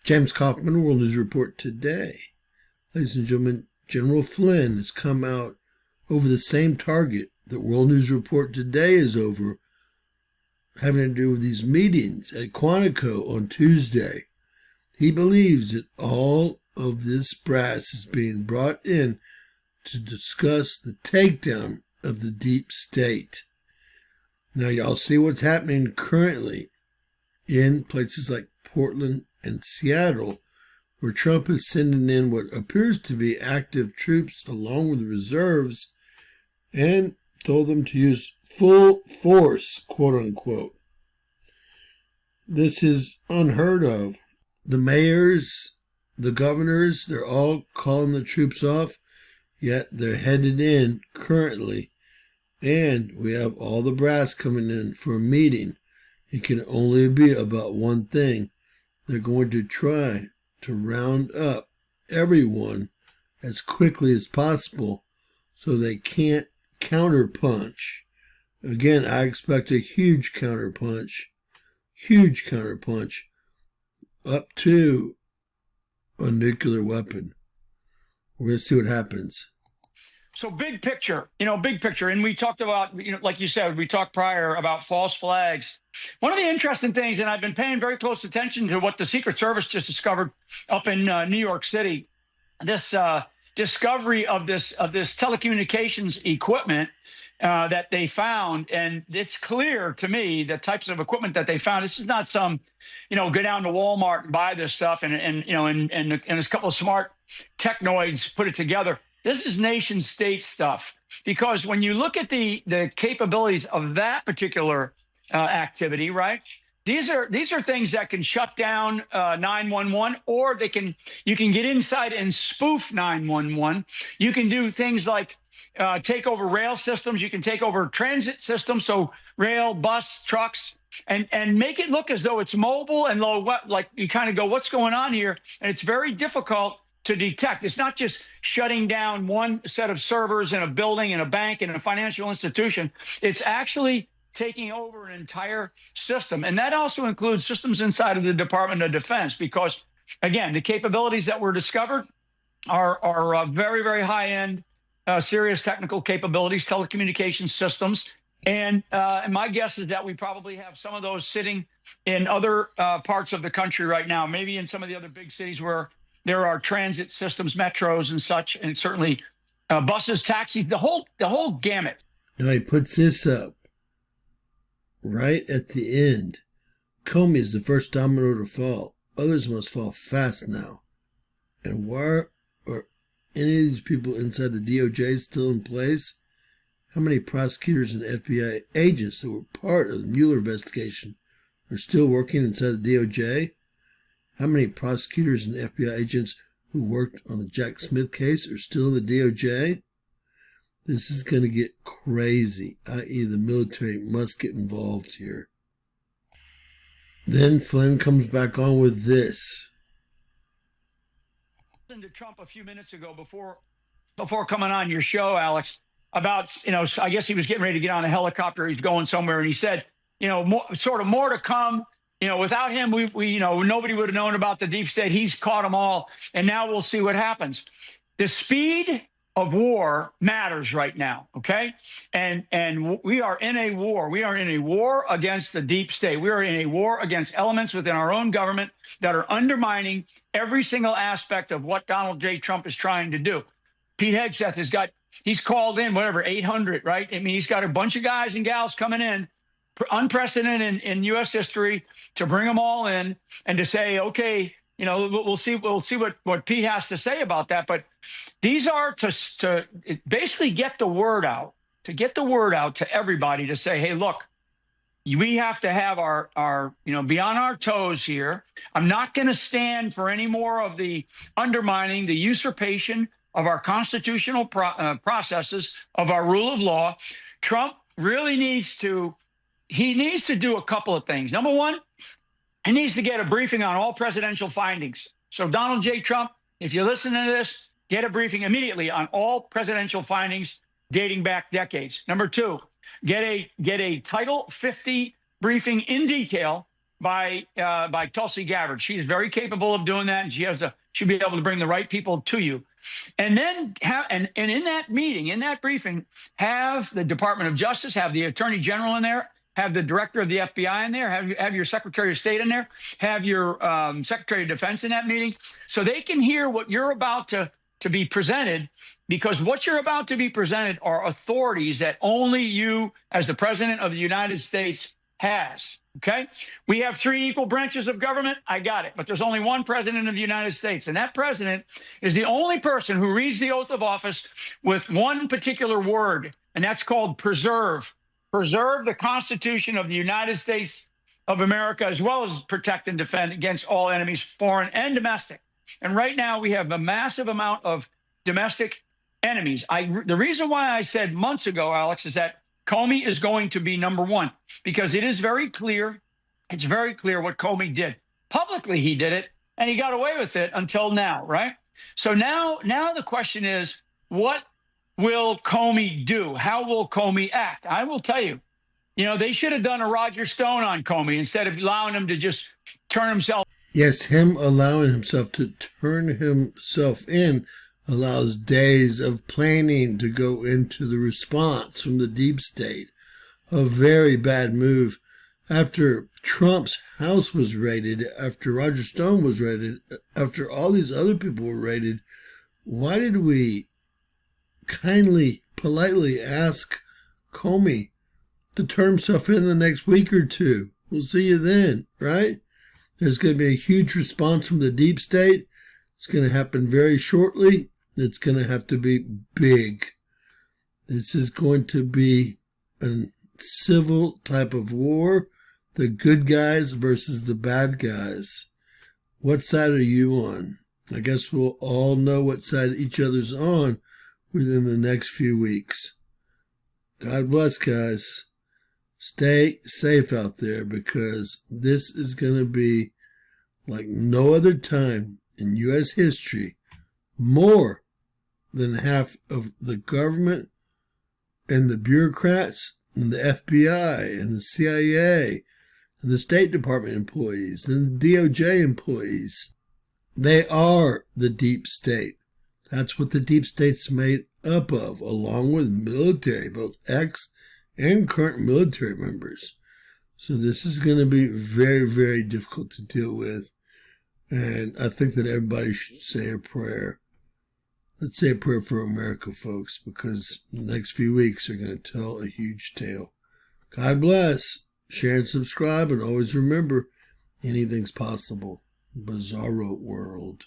James Kaufman, World News Report today. Ladies and gentlemen, General Flynn has come out over the same target that World News Report today is over, having to do with these meetings at Quantico on Tuesday. He believes that all of this brass is being brought in to discuss the takedown of the deep state. Now, y'all see what's happening currently in places like Portland and Seattle, where Trump is sending in what appears to be active troops along with reserves and told them to use full force, quote unquote. This is unheard of. The mayors, the governors, they're all calling the troops off, yet they're headed in currently. And we have all the brass coming in for a meeting. It can only be about one thing. They're going to try to round up everyone as quickly as possible so they can't counterpunch. Again, I expect a huge counterpunch up to a nuclear weapon. We're going to see what happens. So big picture. And we talked about, like you said, we talked prior about false flags. One of the interesting things, and I've been paying very close attention to what the Secret Service just discovered up in New York City, this discovery of this telecommunications equipment that they found. And it's clear to me the types of equipment that they found. This is not some, go down to Walmart and buy this stuff and a couple of smart technoids put it together. This is nation state stuff, because when you look at the capabilities of that particular activity, right? These are things that can shut down 911, or you can get inside and spoof 911. You can do things like take over rail systems. You can take over transit systems, so rail, bus, trucks, and make it look as though it's mobile and low. Like you kind of go, what's going on here? And it's very difficult to detect. It's not just shutting down one set of servers in a building, in a bank, in a financial institution. It's actually taking over an entire system. And that also includes systems inside of the Department of Defense, because, again, the capabilities that were discovered are very, very high-end, serious technical capabilities, telecommunications systems. And my guess is that we probably have some of those sitting in other parts of the country right now, maybe in some of the other big cities where there are transit systems, metros and such, and certainly buses, taxis, the whole gamut. Now he puts this up right at the end. Comey is the first domino to fall. Others must fall fast now. And why are any of these people inside the DOJ still in place? How many prosecutors and FBI agents that were part of the Mueller investigation are still working inside the DOJ? How many prosecutors and FBI agents who worked on the Jack Smith case are still in the DOJ? This is going to get crazy, i.e. the military must get involved here. Then Flynn comes back on with this. I listened to Trump a few minutes ago before coming on your show, Alex, about, I guess he was getting ready to get on a helicopter. He's going somewhere, and he said, more to come. Without him, we nobody would have known about the deep state. He's caught them all, and now we'll see what happens. The speed of war matters right now, okay? And we are in a war. We are in a war against the deep state. We are in a war against elements within our own government that are undermining every single aspect of what Donald J. Trump is trying to do. Pete Hegseth he's called in, 800, right? I mean, he's got a bunch of guys and gals coming in, unprecedented in U.S. history, to bring them all in and to say, okay, we'll see what Pete has to say about that. But these are to basically get the word out, to everybody, to say, hey, look, we have to have our be on our toes here. I'm not going to stand for any more of the undermining, the usurpation of our constitutional processes, of our rule of law. Trump really needs to do a couple of things. Number one, he needs to get a briefing on all presidential findings. So Donald J. Trump, if you listen to this, get a briefing immediately on all presidential findings dating back decades. Number two, get a Title 50 briefing in detail by Tulsi Gabbard. She is very capable of doing that, and she'll be able to bring the right people to you. And then and in that meeting, in that briefing, have the Department of Justice, have the Attorney General in there, have the Director of the FBI in there, have your Secretary of State in there, have your Secretary of Defense in that meeting, so they can hear what you're about to be presented, because what you're about to be presented are authorities that only you, as the President of the United States, has. Okay? We have 3 equal branches of government. I got it. But there's only one President of the United States. And that president is the only person who reads the oath of office with one particular word, and that's called preserve. Preserve the Constitution of the United States of America, as well as protect and defend against all enemies, foreign and domestic. And right now we have a massive amount of domestic enemies. The reason why I said months ago, Alex, is that Comey is going to be number 1, because it is very clear. It's very clear what Comey did. Publicly, he did it, and he got away with it until now, right? So now the question is, what will Comey do? How will Comey act? I will tell you, they should have done a Roger Stone on Comey instead of allowing him to just turn himself. Yes, him allowing himself to turn himself in allows days of planning to go into the response from the deep state. A very bad move. After Trump's house was raided, after Roger Stone was raided, after all these other people were raided, why did we kindly, politely ask Comey to turn himself in the next week or 2? We'll see you then, right? There's going to be a huge response from the deep state. It's going to happen very shortly. It's going to have to be big. This is going to be a civil type of war. The good guys versus the bad guys. What side are you on? I guess we'll all know what side each other's on within the next few weeks. God bless, guys. Stay safe out there, because this is going to be like no other time in U.S. history. More than half of the government and the bureaucrats and the FBI and the CIA and the State Department employees and the DOJ employees, they are the deep state. That's what the deep state's made up of, along with military, both ex and current military members. So this is going to be very, very difficult to deal with. And I think that everybody should say a prayer. Let's say a prayer for America, folks, because the next few weeks are going to tell a huge tale. God bless. Share and subscribe, and always remember, anything's possible. Bizarro world.